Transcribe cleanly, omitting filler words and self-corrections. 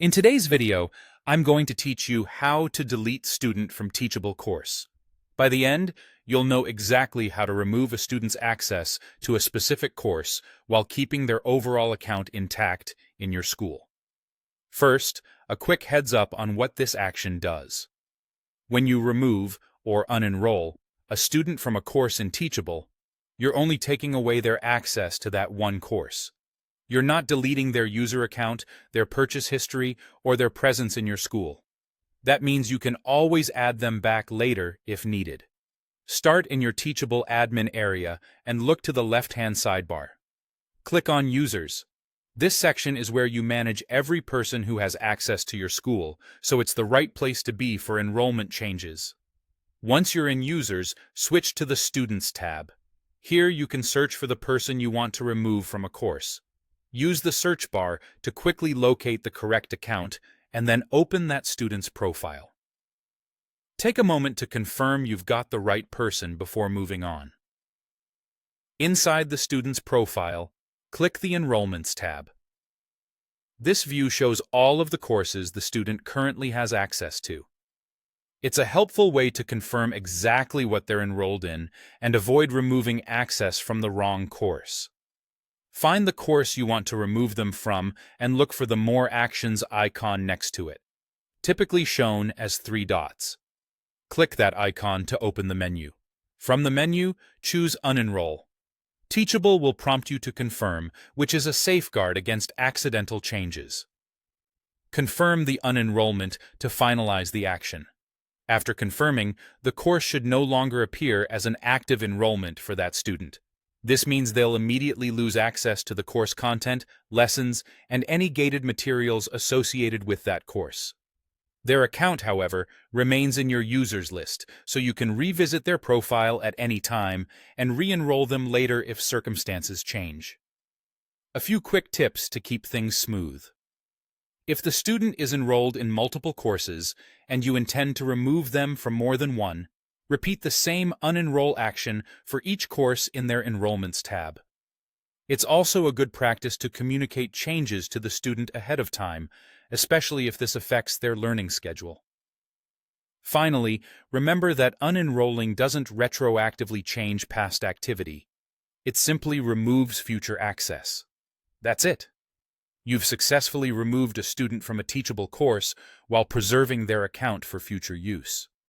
In today's video, I'm going to teach you how to delete student from Teachable course. By the end, you'll know exactly how to remove a student's access to a specific course while keeping their overall account intact in your school. First, a quick heads up on what this action does. When you remove or unenroll a student from a course in Teachable, you're only taking away their access to that one course. You're not deleting their user account, their purchase history, or their presence in your school. That means you can always add them back later if needed. Start in your Teachable admin area and look to the left-hand sidebar. Click on Users. This section is where you manage every person who has access to your school, so it's the right place to be for enrollment changes. Once you're in Users, switch to the Students tab. Here you can search for the person you want to remove from a course. Use the search bar to quickly locate the correct account and then open that student's profile. Take a moment to confirm you've got the right person before moving on. Inside the student's profile, click the Enrollments tab. This view shows all of the courses the student currently has access to. It's a helpful way to confirm exactly what they're enrolled in and avoid removing access from the wrong course. Find the course you want to remove them from and look for the More Actions icon next to it, typically shown as 3 dots. Click that icon to open the menu. From the menu, choose Unenroll. Teachable will prompt you to confirm, which is a safeguard against accidental changes. Confirm the unenrollment to finalize the action. After confirming, the course should no longer appear as an active enrollment for that student. This means they'll immediately lose access to the course content, lessons, and any gated materials associated with that course. Their account, however, remains in your users list, so you can revisit their profile at any time and re-enroll them later if circumstances change. A few quick tips to keep things smooth. If the student is enrolled in multiple courses and you intend to remove them from more than one, repeat the same unenroll action for each course in their Enrollments tab. It's also a good practice to communicate changes to the student ahead of time, especially if this affects their learning schedule. Finally, remember that unenrolling doesn't retroactively change past activity. It simply removes future access. That's it. You've successfully removed a student from a Teachable course while preserving their account for future use.